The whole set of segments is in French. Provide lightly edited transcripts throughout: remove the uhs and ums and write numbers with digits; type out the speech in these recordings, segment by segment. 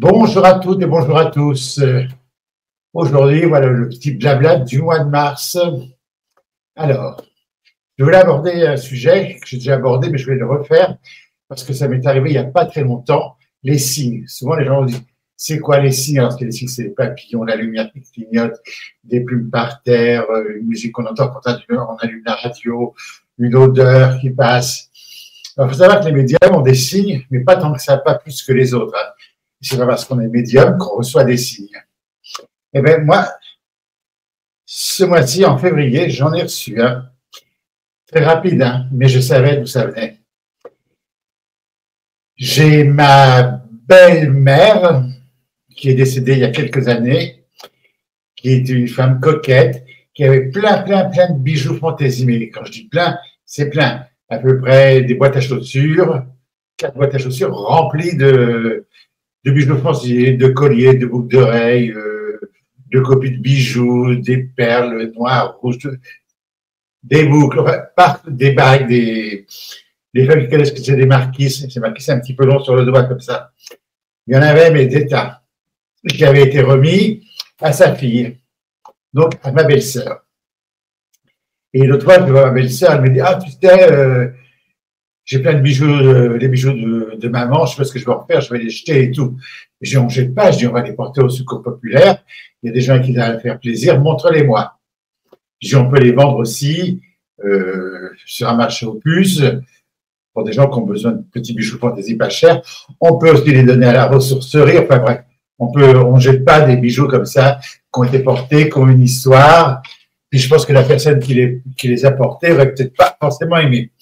Bonjour à toutes et bonjour à tous. Aujourd'hui, voilà le petit blabla du mois de mars. Alors, je voulais aborder un sujet que j'ai déjà abordé, mais je vais le refaire parce que ça m'est arrivé il n'y a pas très longtemps, les signes. Souvent, les gens me disent, c'est quoi les signes? Alors, les signes, c'est les papillons, la lumière qui clignote, des plumes par terre, une musique qu'on entend quand on allume la radio, une odeur qui passe. Il faut savoir que les médiums ont des signes, mais pas tant que ça, pas plus que les autres. C'est pas parce qu'on est médium qu'on reçoit des signes. Eh bien, moi, ce mois-ci, en février, j'en ai reçu un. Très rapide, hein, mais je savais d'où ça venait. J'ai ma belle-mère, qui est décédée il y a quelques années, qui est une femme coquette, qui avait plein de bijoux fantaisie. Mais quand je dis plein, c'est plein. À peu près des boîtes à chaussures, 4 boîtes à chaussures remplies de bijoux fantaisie, de colliers, de boucles d'oreilles, de copies de bijoux, des perles noires, rouges, des boucles, enfin, des bagues, les femmes qui connaissent que c'est des marquises. Ces marquises, c'est un petit peu long sur le doigt comme ça. Il y en avait, mais des tas, qui avaient été remis à sa fille, donc à ma belle-sœur. Et l'autre fois, je vois ma belle-sœur, elle me dit, ah, tu sais, j'ai plein de bijoux, les bijoux de maman, je sais pas ce que je vais en faire, je vais les jeter et tout. Je dis, on ne jette pas, je dis, on va les porter au secours populaire. Il y a des gens qui vont faire plaisir, montre-les-moi. Je dis, on peut les vendre aussi sur un marché aux puces pour des gens qui ont besoin de petits bijoux fantaisie pas chers. On peut aussi les donner à la ressourcerie. Enfin bref, on jette pas des bijoux comme ça qui ont été portés, qui ont une histoire. Puis je pense que la personne qui les a portés aurait peut-être pas forcément aimé.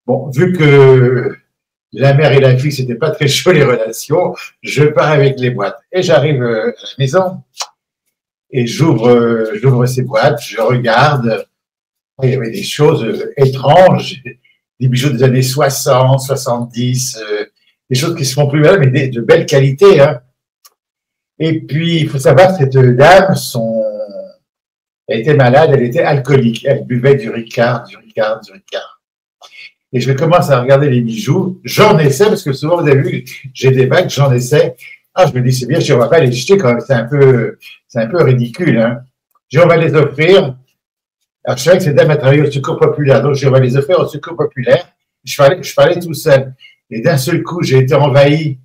Bon, vu que la mère et la fille, c'était pas très chaud les relations, je pars avec les boîtes. Et j'arrive à la maison et j'ouvre ces boîtes, je regarde. Il y avait des choses étranges, des bijoux des années 60, 70, des choses qui se font plus mal, mais de belle qualité. Hein. Et puis, il faut savoir, cette dame, elle était malade, elle était alcoolique, elle buvait du Ricard. Et je commence à regarder les bijoux, j'en essaie, parce que souvent, vous avez vu, j'ai des bagues, j'en essaie. Ah, je me dis, c'est bien, je ne vais pas les jeter quand même, c'est un peu ridicule. Hein. Je dis, on va les offrir. Alors, je savais que cette dame a travaillé au Secours populaire, donc je vais les offrir au Secours populaire. Je parlais tout seul. Et d'un seul coup, j'ai été envahi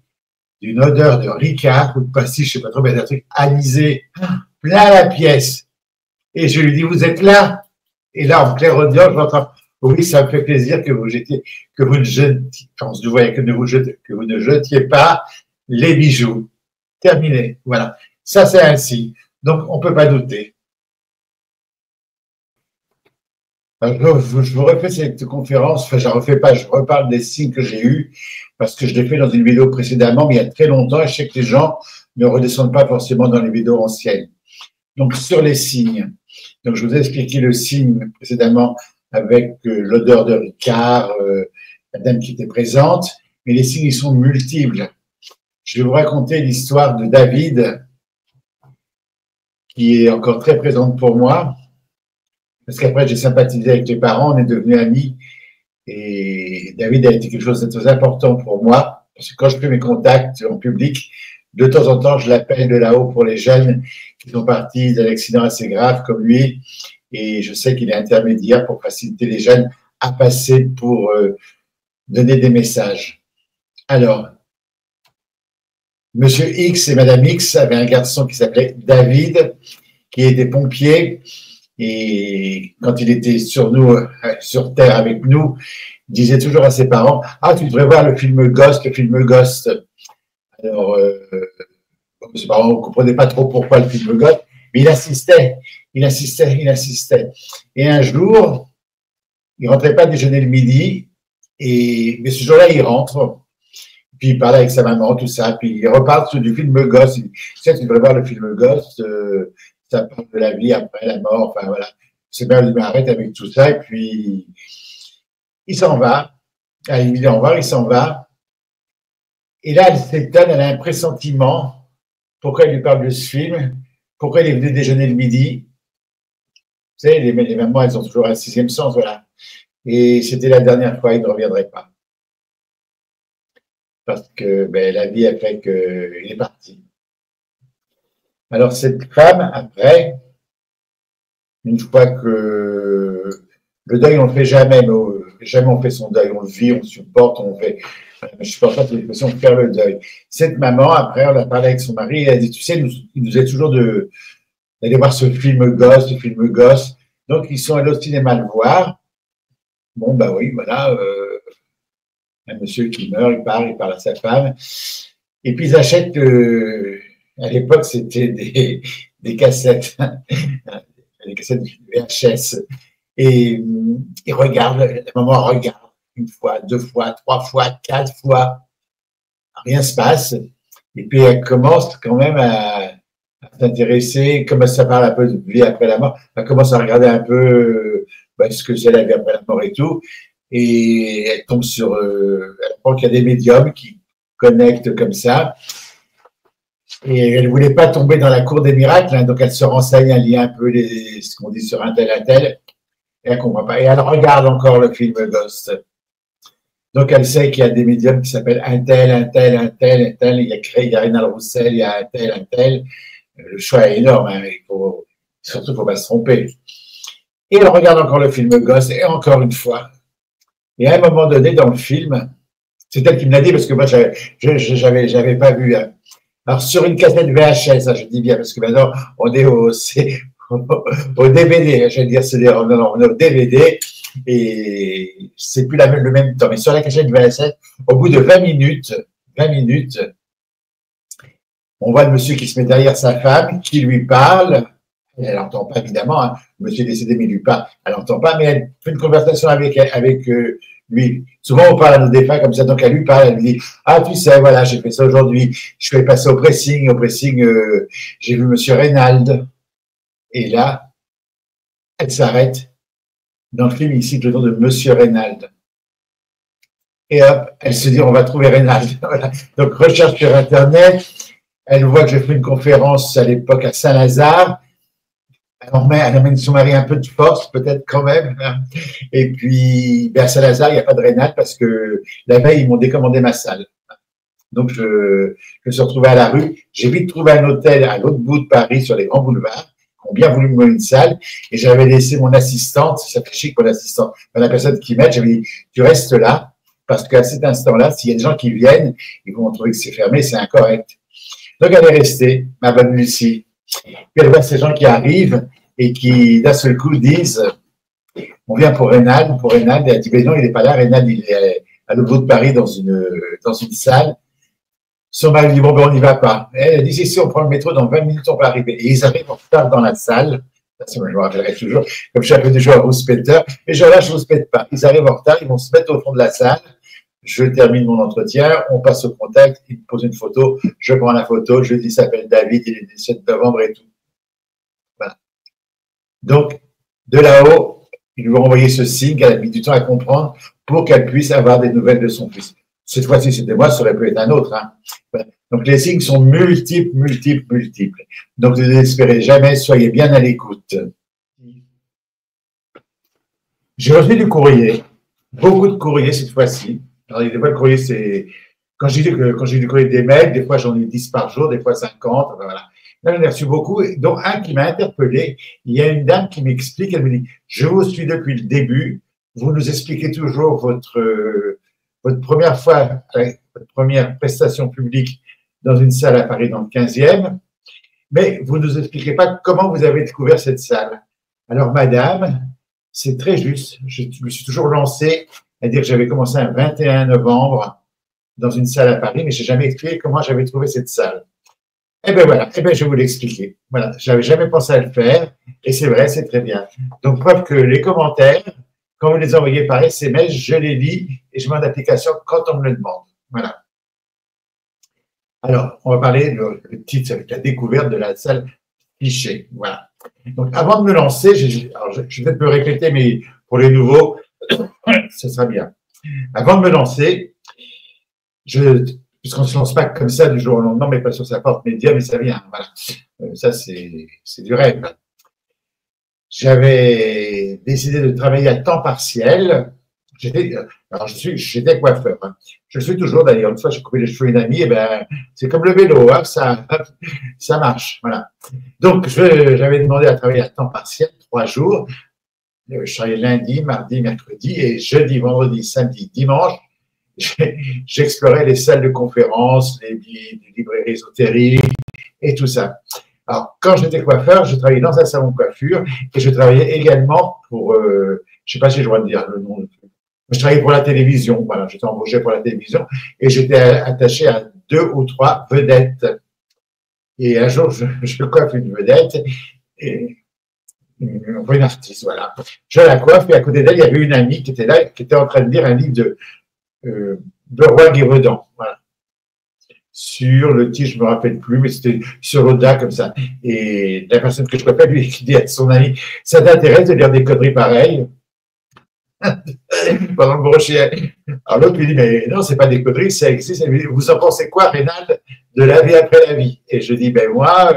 d'une odeur de Ricard ou de pastis, je ne sais pas trop, mais d'un truc anisé, plein la pièce. Et je lui dis, vous êtes là? Et là, en clair-audience, je m'entends, oui, ça me fait plaisir que vous ne jetiez, on se voyait que vous ne jetiez pas les bijoux. Terminé. Voilà. Ça, c'est ainsi. Donc, on ne peut pas douter. Je vous refais cette conférence, enfin je la refais pas, je reparle des signes que j'ai eus, parce que je l'ai fait dans une vidéo précédemment, mais il y a très longtemps, et je sais que les gens ne redescendent pas forcément dans les vidéos anciennes. Donc sur les signes, donc je vous ai expliqué le signe précédemment avec l'odeur de Ricard, la dame qui était présente, mais les signes ils sont multiples. Je vais vous raconter l'histoire de David, qui est encore très présente pour moi. Parce qu'après, j'ai sympathisé avec les parents, on est devenus amis. Et David a été quelque chose de très important pour moi. Parce que quand je fais mes contacts en public, de temps en temps, je l'appelle de là-haut pour les jeunes qui sont partis d'un accident assez grave comme lui. Et je sais qu'il est intermédiaire pour faciliter les jeunes à passer pour donner des messages. Alors, Monsieur X et Madame X avaient un garçon qui s'appelait David, qui était pompier. Et quand il était sur Terre avec nous, il disait toujours à ses parents, ah, tu devrais voir le film Ghost. Alors, ses parents ne comprenaient pas trop pourquoi le film Ghost, mais il insistait. Et un jour, il rentrait pas déjeuner le midi, mais ce jour-là, il rentre. Puis il parlait avec sa maman, tout ça, puis il repart du film Ghost. Il dit, tu sais, tu devrais voir le film Ghost, ça parle de la vie après la mort, enfin voilà. C'est bien, il m'arrête avec tout ça, et puis il s'en va. Il me dit au revoir, il s'en va. Et là, elle s'étonne, elle a un pressentiment. Pourquoi il lui parle de ce film? Pourquoi il est venu déjeuner le midi? Vous savez, les mamans, elles ont toujours un sixième sens, voilà. Et c'était la dernière fois, il ne reviendrait pas. parce que ben, la vie a fait qu'il est parti. Alors cette femme, après, une fois que le deuil, on ne le fait jamais, mais jamais on fait son deuil, on le vit, on le supporte, on fait. Je supporte pas l'expression de faire le deuil. Cette maman, après, on a parlé avec son mari, elle a dit, tu sais, il nous est toujours d'aller voir ce film gosse, ce film gosse. Donc, ils sont allés au cinéma le voir. Bon, bah oui, voilà, un monsieur qui meurt, il parle à sa femme. Et puis, ils achètent, à l'époque, c'était des cassettes, des cassettes VHS. Et il regarde, la maman regarde une fois, deux fois, trois fois, quatre fois. Rien ne se passe. Et puis, elle commence quand même à s'intéresser, comme ça parle un peu de vie après la mort, elle commence à regarder un peu ce que c'est la vie après la mort et tout. Et elle tombe sur, elle apprend qu'il y a des médiums qui connectent comme ça. Et elle ne voulait pas tomber dans la cour des miracles, hein, donc elle se renseigne, elle lit un peu ce qu'on dit sur un tel, et elle ne comprend pas. Et elle regarde encore le film Ghost. Donc elle sait qu'il y a des médiums qui s'appellent un tel, un tel, un tel, un tel. Il y a Rénal Roussel, il y a un tel, un tel. Le choix est énorme, hein, surtout, il ne faut pas se tromper. Et elle regarde encore le film Ghost, et encore une fois. Et à un moment donné, dans le film, c'est elle qui me l'a dit, parce que moi, j'avais pas vu. Hein. Alors, sur une cassette VHS, hein, je dis bien, parce que maintenant, on est au DVD, j'allais dire, on est au DVD, et c'est plus le même temps. Mais sur la cassette VHS, au bout de 20 minutes, on voit le monsieur qui se met derrière sa femme, qui lui parle. Elle n'entend pas, évidemment. Hein. Le monsieur est décédé, mais il lui parle. Elle n'entend pas, mais elle fait une conversation avec lui. Souvent, on parle à nos défunts comme ça. Donc, elle lui parle. Elle lui dit, ah, tu sais, voilà, j'ai fait ça aujourd'hui. Je suis passé au pressing. Au pressing, j'ai vu monsieur Reynald. Et là, elle s'arrête. Dans le film, il cite le nom de monsieur Reynald. Et hop, elle se dit, on va trouver Reynald. Voilà. Donc, recherche sur Internet. Elle voit que j'ai fait une conférence à l'époque à Saint-Lazare. Elle amène son mari un peu de force, peut-être quand même. Et puis, à Saint-Lazare, il n'y a pas de Reynald parce que la veille, ils m'ont décommandé ma salle. Donc, je me suis retrouvé à la rue. J'ai vite trouvé un hôtel à l'autre bout de Paris, sur les grands boulevards, qui ont bien voulu me donner une salle. Et j'avais laissé mon assistante, ça fait chic, mon assistante, la personne qui m'aide, j'avais dit, tu restes là, parce qu'à cet instant-là, s'il y a des gens qui viennent, ils vont trouver que c'est fermé, c'est incorrect. Donc, elle est restée, ma bonne Lucie. Puis elle voit ces gens qui arrivent et qui, d'un seul coup, disent on vient pour Reynald. Et elle dit mais non, il n'est pas là. Reynald, il est à l'autre bout de Paris dans une salle. Son mari dit bon, ben on n'y va pas. Et elle dit si, on prend le métro, dans 20 minutes, on va arriver. Et ils arrivent en retard dans la salle. Je me rappellerai toujours, comme je suis un peu du genre rouspéter. Et je ne rouspète pas. Ils arrivent en retard, ils vont se mettre au fond de la salle. Je termine mon entretien, on passe au contact, il me pose une photo, je prends la photo, je dis, il s'appelle David, il est du 7 novembre et tout. Voilà. Donc, de là-haut, ils lui ont envoyé ce signe qu'elle a mis du temps à comprendre pour qu'elle puisse avoir des nouvelles de son fils. Cette fois-ci, c'était moi, ça aurait pu être un autre. Hein. Voilà. Donc, les signes sont multiples. Donc, ne désespérez jamais, soyez bien à l'écoute. J'ai reçu du courrier, beaucoup de courriers cette fois-ci. Alors, des fois, le courrier, c'est. Quand j'ai du courrier des mails, des fois, j'en ai 10 par jour, des fois 50. Enfin, voilà. Là, j'en ai reçu beaucoup, dont un qui m'a interpellé. Il y a une dame qui m'explique, elle me dit je vous suis depuis le début. Vous nous expliquez toujours votre première fois, votre première prestation publique dans une salle à Paris, dans le 15e, mais vous ne nous expliquez pas comment vous avez découvert cette salle. Alors, madame, c'est très juste. Je me suis toujours lancé à dire que j'avais commencé un 21 novembre dans une salle à Paris, mais je n'ai jamais expliqué comment j'avais trouvé cette salle. Eh bien voilà, je vais vous l'expliquer. Voilà, je n'avais jamais pensé à le faire, et c'est vrai, c'est très bien. Donc, preuve que les commentaires, quand vous les envoyez par SMS, je les lis et je mets en application quand on me le demande. Voilà. Alors, on va parler, le titre, avec la découverte de la salle Pichet. Voilà. Donc, avant de me lancer, je vais peut-être me répéter, mais pour les nouveaux, ce sera bien. Avant de me lancer, puisqu'on ne se lance pas comme ça du jour au lendemain, mais pas sur sa porte média, mais ça vient. Voilà. Ça, c'est du rêve. J'avais décidé de travailler à temps partiel. alors j'étais coiffeur. Hein. Je suis toujours d'ailleurs. Une fois, j'ai coupé les cheveux d'une amie, et ben, c'est comme le vélo, hein, ça marche. Voilà. Donc, j'avais demandé à travailler à temps partiel, 3 jours. Je travaillais lundi, mardi, mercredi et jeudi, vendredi, samedi, dimanche. J'explorais les salles de conférence, les librairies ésotériques et tout ça. Alors, quand j'étais coiffeur, je travaillais dans un salon de coiffure et je travaillais également pour, je sais pas si je dois dire le nom, je travaillais pour la télévision, voilà, j'étais embauché pour la télévision et j'étais attaché à 2 ou 3 vedettes. Et un jour, je coiffe une vedette et une artiste, voilà. Je la coiffe et à côté d'elle, il y avait une amie qui était là, qui était en train de lire un livre de Roy-Guévaudan, voilà. Sur le titre, je me rappelle plus, mais c'était sur Oda, comme ça. Et la personne que je coiffais, lui, qui dit à son ami, ça t'intéresse de lire des conneries pareilles? Pendant le brochet. Alors l'autre lui dit, mais non, c'est pas des conneries, ça existe. Elle lui dit, vous en pensez quoi, Rénal, de la vie après la vie? Et je dis, ben moi,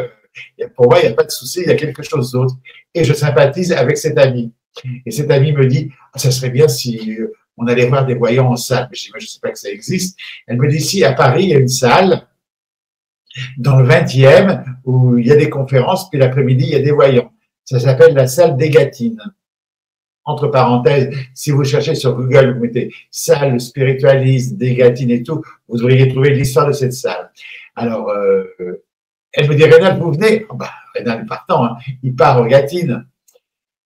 pour moi, il n'y a pas de souci, il y a quelque chose d'autre. Et je sympathise avec cet ami. Et cet ami me dit, ça serait bien si on allait voir des voyants en salle. Je dis, mais je ne sais pas que ça existe. Elle me dit, si, à Paris, il y a une salle, dans le 20e, où il y a des conférences, puis l'après-midi, il y a des voyants. Ça s'appelle la salle des Gatines. Entre parenthèses, si vous cherchez sur Google, vous mettez salle spiritualiste, des Gatines et tout, vous devriez trouver l'histoire de cette salle. Alors, elle me dit, Rénal, vous venez? Oh, bah, Rénal est partant, hein. Il part aux Gatines.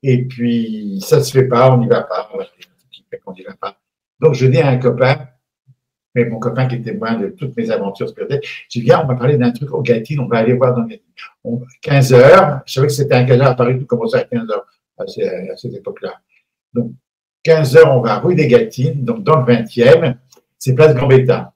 Et puis, ça ne se fait pas, on n'y va pas. On n'y va pas. Donc, je dis à un copain, mais mon copain qui est témoin de toutes mes aventures spirituelles, je dis, viens, on m'a parlé d'un truc aux Gatines, on va aller voir dans les 15 heures. Je savais que c'était un 15 heures à Paris, tout commençait à 15 heures à cette époque-là. Donc, 15 heures, on va rue des Gatines, donc dans le 20e, c'est place Gambetta.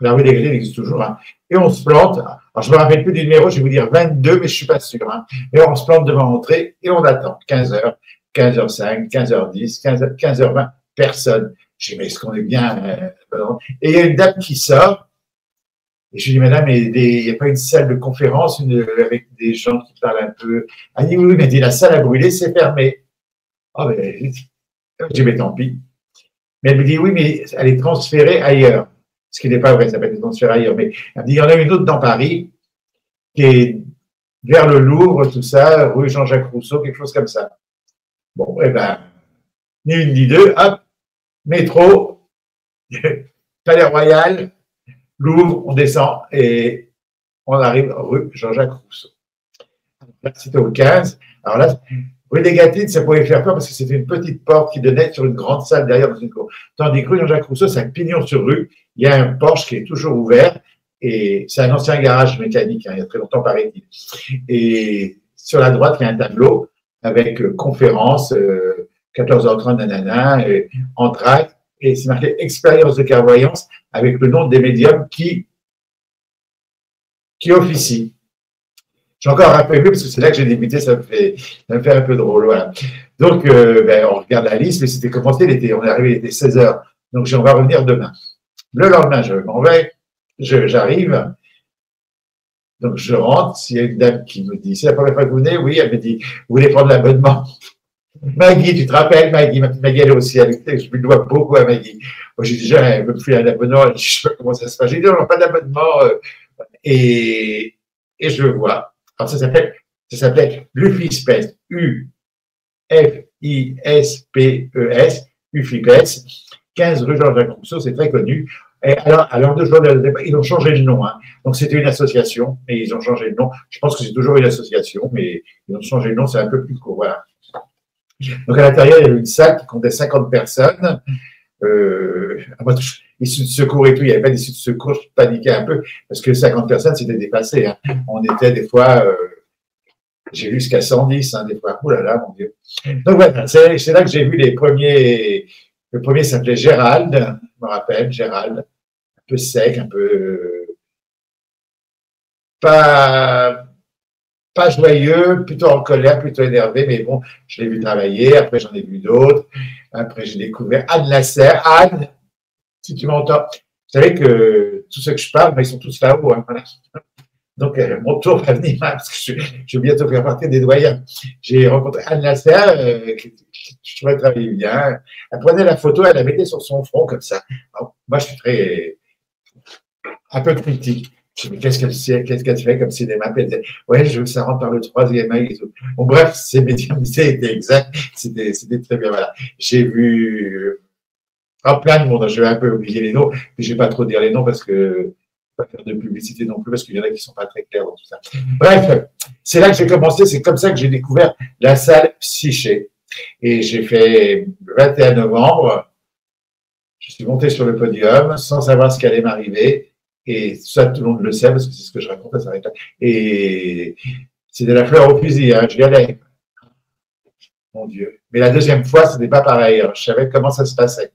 La rue des Gatines existe toujours, hein. Et on se plante. Alors, je me rappelle plus du numéro, je vais vous dire 22, mais je suis pas sûr, hein. Et on se plante devant l'entrée et on attend. 15 heures, 15h05, 15h10, 15h20, personne. Je dis, mais est-ce qu'on est bien? Et il y a une dame qui sort. Et je lui dis, madame, il n'y a pas une salle de conférence avec des gens qui parlent un peu? Elle dit, oui, mais la salle a brûlé, c'est fermé. Ah, ben, je dis, mais tant pis. Mais elle me dit, oui, mais elle est transférée ailleurs. Ce qui n'est pas vrai, ça peut être transféré ailleurs. Mais elle me dit, il y en a une autre dans Paris, qui est vers le Louvre, tout ça, rue Jean-Jacques Rousseau, quelque chose comme ça. Bon, eh ben, ni une ni deux, hop, métro, Palais Royal, Louvre, on descend et on arrive rue Jean-Jacques Rousseau. C'était au 15. Alors là, rue des Gatines, ça pouvait faire peur parce que c'était une petite porte qui donnait sur une grande salle derrière dans une cour. Tandis que rue Jean-Jacques Rousseau, c'est un pignon sur rue. Il y a un Porsche qui est toujours ouvert et c'est un ancien garage mécanique, hein, il y a très longtemps, paraît-il. Et sur la droite, il y a un tableau avec conférence, 14h30, nanana, entracte, et c'est marqué expérience de clairvoyance avec le nom des médiums qui officient. J'ai encore rappelé parce que c'est là que j'ai débuté, ça me fait un peu drôle. Voilà. Donc, on regarde la liste, mais c'était commencé, on est arrivé, il était 16h. Donc, on va revenir demain. Le lendemain, je m'en vais, j'arrive. Donc, je rentre. S'il y a une dame qui me dit, c'est la première fois que vous venez? Oui, elle me dit, vous voulez prendre l'abonnement? Maggie, tu te rappelles, Maggie? Maggie, elle est aussi avec toi. Je lui dois beaucoup à Maggie. Moi, j'ai déjà, elle me fait un abonnement. Je sais pas comment ça se passe. J'ai dit, non, pas d'abonnement. Et je le vois. Alors, ça s'appelait Uflispes, U-F-I-S-P-E-S, Uflispes, 15 rue Jean-Jacques Rousseau, c'est très connu. Et alors, à l'heure d'aujourd'hui, ils ont changé le nom, hein. Donc, c'était une association, mais ils ont changé le nom. Je pense que c'est toujours une association, mais ils ont changé le nom, c'est un peu plus court, voilà. Donc, à l'intérieur, il y avait une salle qui comptait 50 personnes. Issus de secours et tout, il n'y avait pas d'issue de secours, je paniquais un peu, parce que 50 personnes, c'était dépassé, hein. On était des fois, j'ai vu jusqu'à 110, hein, des fois. Oh là là, mon Dieu. Donc voilà, c'est là que j'ai vu les premiers. Le premier s'appelait Gérald, je me rappelle, Gérald, un peu sec, un peu pas joyeux, plutôt en colère, plutôt énervé, mais bon, je l'ai vu travailler. Après, j'en ai vu d'autres. Après, j'ai découvert Anne Lasserre. Anne, si tu m'entends, vous savez que tous ceux que je parle, ils sont tous là-haut, hein, voilà. Donc, mon tour va venir, hein, parce que je vais bientôt faire partie des doyens. J'ai rencontré Anne Lasser, qui je trouvais travailler bien. Elle prenait la photo, elle la mettait sur son front, comme ça. Alors, moi, je suis un peu critique. Je me dis, qu'est-ce qu'elle fait comme cinéma? Elle disait, ouais, je veux que ça rentre par le troisième œil et tout. Bon, bref, ces médiumnités étaient exacts. C'était très bien, voilà. J'ai vu plein de monde. Je vais un peu oublier les noms, mais je vais pas trop dire les noms parce que pas faire de publicité non plus parce qu'il y en a qui sont pas très clairs dans tout ça. Bref, c'est là que j'ai commencé. C'est comme ça que j'ai découvert la salle Psyché. Et j'ai fait le 21 novembre. Je suis monté sur le podium sans savoir ce qui allait m'arriver. Et ça, tout le monde le sait parce que c'est ce que je raconte, ça s'arrête là. Et c'était la fleur au fusil, hein, j'y allais. Mon Dieu. Mais la deuxième fois, ce n'était pas pareil. Alors, je savais comment ça se passait.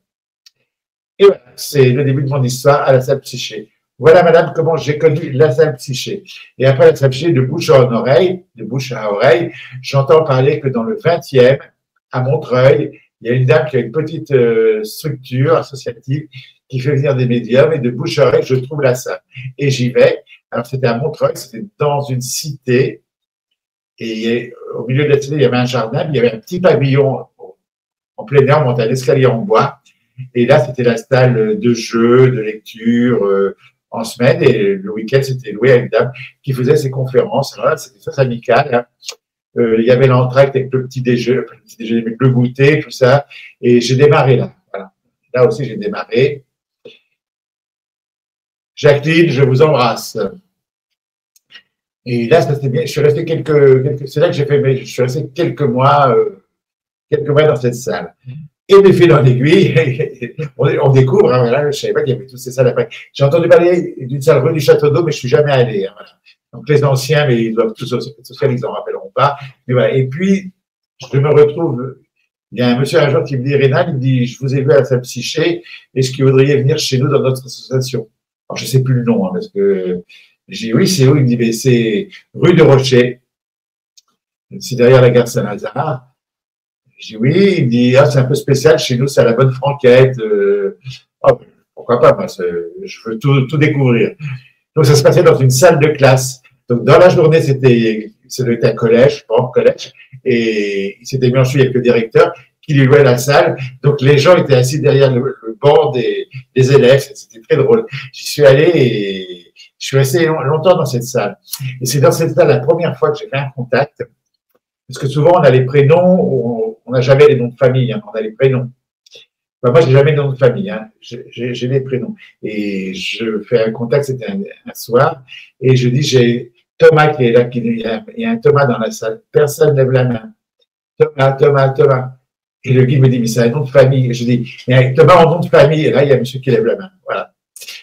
Et voilà, c'est le début de mon histoire à la salle Psyché. Voilà, madame, comment j'ai connu la salle Psyché. Et après la salle Psyché, de bouche à oreille, j'entends parler que dans le 20e, à Montreuil, il y a une dame qui a une petite structure associative qui fait venir des médiums et de bouche à oreille, je trouve la salle. Et j'y vais. Alors, c'était à Montreuil, c'était dans une cité. Et au milieu de la cité, il y avait un jardin, il y avait un petit pavillon en plein air, on montait un escalier en bois. Et là, c'était la salle de jeu, de lecture en semaine. Et le week-end, c'était loué à une dame qui faisait ses conférences. Alors là, c'était très amical. Hein. Il y avait l'entracte avec le petit déjeuner, avec le goûter, tout ça. Et j'ai démarré là. Voilà. Là aussi, j'ai démarré. Jacqueline, je vous embrasse. Et là, ça c'était bien. Je suis resté c'est là que j'ai fait, mais je suis resté quelques mois dans cette salle. Et de fil en aiguille, on découvre, hein, voilà, je ne savais pas qu'il y avait toutes ces salles après. J'ai entendu parler d'une salle rue du Château d'Eau, mais je ne suis jamais allé. Hein, voilà. Donc les anciens, mais ils doivent tous social, ils n'en rappelleront pas. Mais voilà. Et puis, je me retrouve, il y a un monsieur un jour qui me dit, Rénal, il me dit, je vous ai vu à la salle Psyché, est-ce que vous voudriez venir chez nous dans notre association? Alors, je ne sais plus le nom, hein, parce que j'ai dit, oui, c'est où? Il me dit, mais c'est rue de Rocher. C'est derrière la gare Saint-Lazare. J'ai dit, oui. Il me dit, ah, c'est un peu spécial chez nous, c'est à la bonne franquette. Oh, pourquoi pas, moi, je veux tout découvrir. Donc, ça se passait dans une salle de classe. Donc, dans la journée, c'était un collège, collège, et il s'était mis en suivi avec le directeur qui lui louait la salle. Donc, les gens étaient assis derrière le banc des élèves. C'était très drôle. J'y suis allé et je suis resté longtemps dans cette salle. Et c'est dans cette salle la première fois que j'ai fait un contact. Parce que souvent, on a les prénoms, on n'a jamais les noms de famille, hein, on a les prénoms. Ben, moi, j'ai jamais de nom de famille, hein. J'ai les prénoms. Et je fais un contact, c'était un soir, et je dis, j'ai Thomas qui est là, il y a un Thomas dans la salle. Personne lève la main. Thomas. Et le guide me dit, mais c'est un nom de famille. Et je dis, il y a Thomas en nom de famille, et là, il y a un monsieur qui lève la main. Voilà.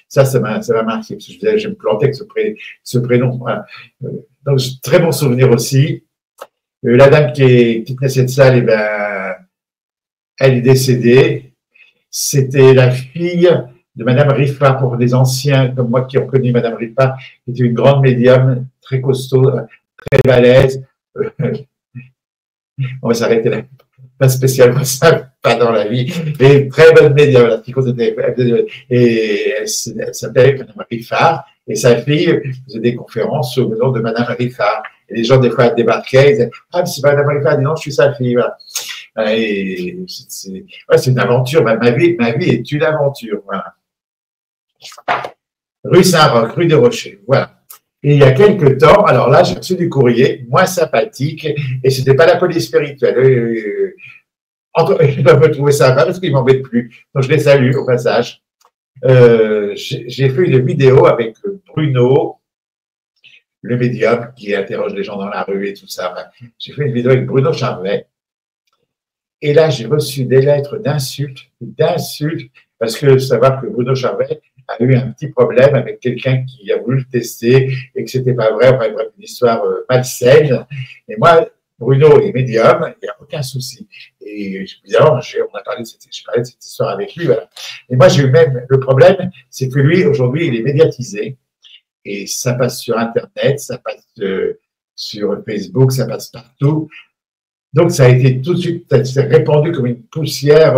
Ça m'a marqué, parce que je disais, je me plantais avec ce prénom. Voilà. Donc, très bon souvenir aussi. La dame qui tenait cette salle, eh ben, elle est décédée. C'était la fille de Madame Riffard, pour des anciens comme moi qui ont connu Madame Riffard, qui était une grande médium, très costaud, très balèze. On va s'arrêter là. Pas spécialement ça, pas dans la vie, mais très bonne médium. Et elle s'appelait Madame Riffard, et sa fille faisait des conférences sous le nom de Madame Riffard. Et les gens, des fois, débarquaient, ils disaient, ah, c'est pas Madame Riffard, non, je suis sa fille, voilà. Et c'est une aventure. Ma vie est une aventure. Voilà. Rue Saint-Roch, rue des Rochers. Voilà. Et il y a quelques temps, alors là, j'ai reçu du courrier, moins sympathique, et c'était pas la police spirituelle. Je dois me trouver sympa parce qu'ils m'embêtent plus. Donc je les salue au passage. J'ai fait une vidéo avec Bruno, le médium qui interroge les gens dans la rue et tout ça. Enfin, j'ai fait une vidéo avec Bruno Charvet. Et là, j'ai reçu des lettres d'insultes, parce que savoir que Bruno Charvet a eu un petit problème avec quelqu'un qui a voulu le tester et que c'était pas vrai, enfin, une histoire malsaine. Et moi, Bruno est médium, il n'y a aucun souci. Et évidemment, j'ai parlé de cette histoire avec lui. Voilà. Et moi, j'ai eu même le problème, c'est que lui, aujourd'hui, il est médiatisé. Et ça passe sur Internet, ça passe sur Facebook, ça passe partout. Donc, ça a été tout de suite, ça s'est répandu comme une poussière,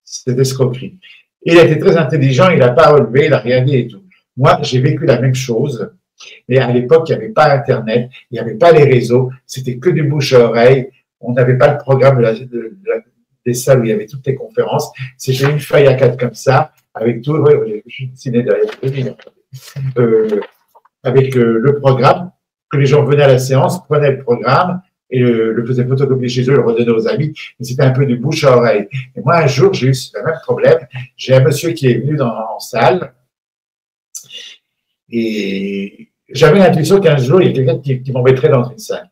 cette escroquerie. Il a été très intelligent, il n'a pas relevé, il n'a rien dit et tout. Moi, j'ai vécu la même chose. Mais à l'époque, il n'y avait pas Internet, il n'y avait pas les réseaux, c'était que du bouche à oreille. On n'avait pas le programme des salles où il y avait toutes les conférences. C'était une feuille à 4 comme ça, avec tout, je suis dessiné derrière, avec le programme, que les gens venaient à la séance, prenaient le programme, et le faisaient photocopier chez eux, le redonnaient aux amis, mais c'était un peu du bouche à oreille. Et moi, un jour, j'ai eu le même problème. J'ai un monsieur qui est venu en salle, et j'avais l'intuition qu'un jour, il y a quelqu'un qui m'embêterait dans une salle.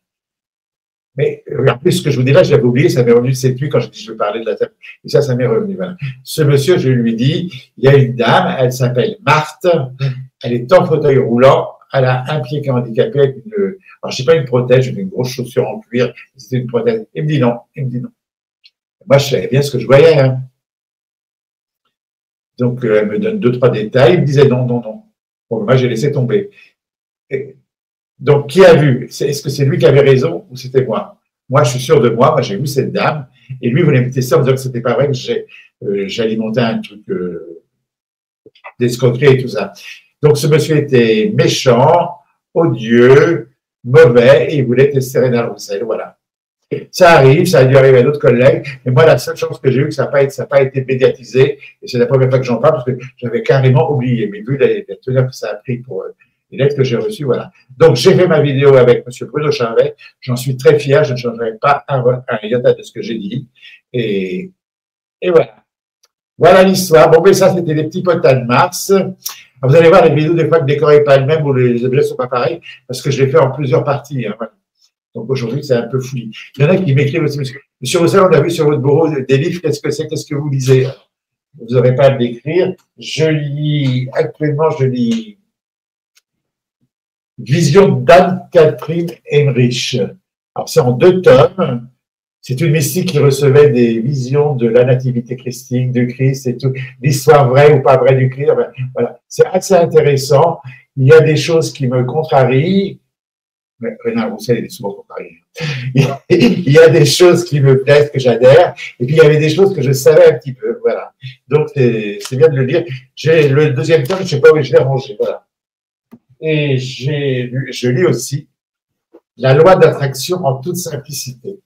Mais en plus, ce que je vous dirais, j'avais oublié, ça m'est revenu cette nuit quand je dis je vais parler de la table. Et ça m'est revenu. Voilà. Ce monsieur, je lui dis, il y a une dame, elle s'appelle Marthe, elle est en fauteuil roulant, elle a un pied qui est handicapé avec alors je sais pas une prothèse, j'ai une grosse chaussure en cuir, c'était une prothèse. Il me dit non, Moi, je savais bien ce que je voyais. Hein. Donc, elle me donne 2-3 détails, il me disait non. Bon, moi, j'ai laissé tomber. Donc, qui a vu? Est-ce que c'est lui qui avait raison ou c'était moi? Moi, je suis sûr de moi. Moi, j'ai vu cette dame et lui voulait me tester en me disant que c'était pas vrai que j'alimentais un truc d'escroquerie et tout ça. Donc, ce monsieur était méchant, odieux, mauvais et il voulait tester Rénal Roussel. Voilà. Ça arrive, ça a dû arriver à d'autres collègues. Mais moi, la seule chance que j'ai eue, que ça n'a pas été médiatisé, et c'est la première fois que j'en parle parce que j'avais carrément oublié. Mais vu la teneur que ça a pris pour les lettres que j'ai reçues, voilà. Donc, j'ai fait ma vidéo avec M. Bruno Charvet. J'en suis très fier. Je ne changerai pas un iota de ce que j'ai dit. Et voilà. Voilà l'histoire. Bon, mais ça, c'était les petits potins de Mars. Vous allez voir les vidéos, des fois, le décor n'est pas le même ou les objets ne sont pas pareils parce que je l'ai fait en plusieurs parties. Hein, voilà. Donc aujourd'hui, c'est un peu fouillis. Il y en a qui m'écrivent aussi, Monsieur Roussel, on a vu sur votre bureau des livres, qu'est-ce que c'est, qu'est-ce que vous lisez? Vous n'aurez pas à l'écrire. Actuellement, je lis Vision d'Anne-Catherine Emmerich. Alors, c'est en 2 tomes. C'est une mystique qui recevait des visions de la nativité christique, du Christ et tout, l'histoire vraie ou pas vraie du Christ. Voilà. C'est assez intéressant. Il y a des choses qui me contrarient. Rénal Roussel, il est souvent contrarié. Il y a des choses qui me plaisent, que j'adhère, et puis il y avait des choses que je savais un petit peu, voilà. Donc, c'est bien de le dire. J'ai le 2e tome, je ne sais pas où je l'ai rangé, voilà. Et je lis aussi La loi d'attraction en toute simplicité.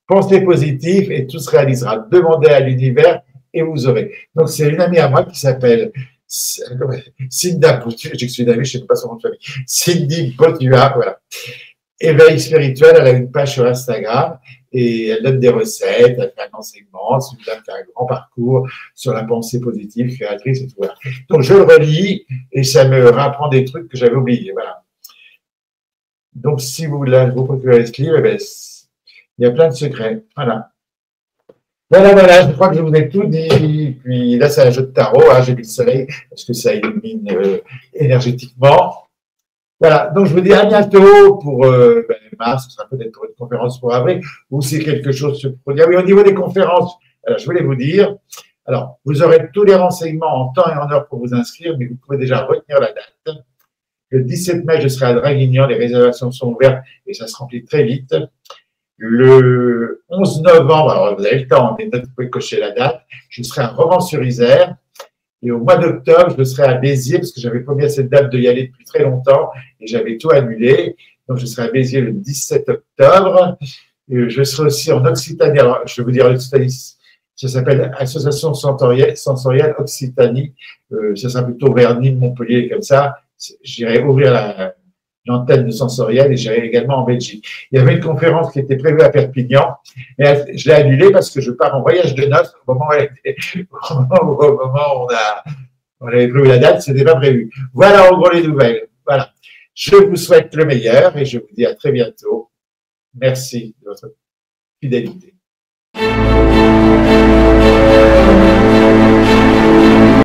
Pensez positif et tout se réalisera. Demandez à l'univers et vous aurez. Donc, c'est une amie à moi qui s'appelle Cinda Botua, j'excuse David, je ne sais pas son nom de famille. Cindy Botua, voilà. Éveil spirituel, elle a une page sur Instagram et elle donne des recettes, elle fait un enseignement, c'est une dame qui a un grand parcours sur la pensée positive, créatrice et tout. Voilà. Donc je le relis et ça me rapprend des trucs que j'avais oubliés. Voilà. Donc si vous procurez ce livre, il y a plein de secrets. Voilà. Voilà, je crois que je vous ai tout dit. Puis là, c'est un jeu de tarot, hein, j'ai mis le soleil parce que ça illumine énergétiquement. Voilà, donc je vous dis à bientôt pour mars, ce sera peut-être une conférence pour avril, ou si quelque chose se produit. Oui, au niveau des conférences, alors, je voulais vous dire, alors, vous aurez tous les renseignements en temps et en heure pour vous inscrire, mais vous pouvez déjà retenir la date. Le 17 mai, je serai à Draguignan, les réservations sont ouvertes et ça se remplit très vite. Le 11 novembre, alors vous avez le temps, mais vous pouvez cocher la date, je serai à Romans-sur-Isère. Et au mois d'octobre, je serai à Béziers parce que j'avais promis à cette date de y aller depuis très longtemps et j'avais tout annulé. Donc, je serai à Béziers le 17 octobre. Et je serai aussi en Occitanie. Alors, je vais vous dire l'Occitanie. Ça s'appelle Association Sensorielle Occitanie. Ça sera plutôt vers Nîmes, Montpellier, comme ça. J'irai ouvrir l'antenne de Sensorielle et j'irai également en Belgique. Il y avait une conférence qui était prévue à Perpignan, mais je l'ai annulée parce que je pars en voyage de noces au moment où on avait prévu la date, c'était pas prévu. Voilà en gros les nouvelles. Voilà. Je vous souhaite le meilleur et je vous dis à très bientôt. Merci de votre fidélité.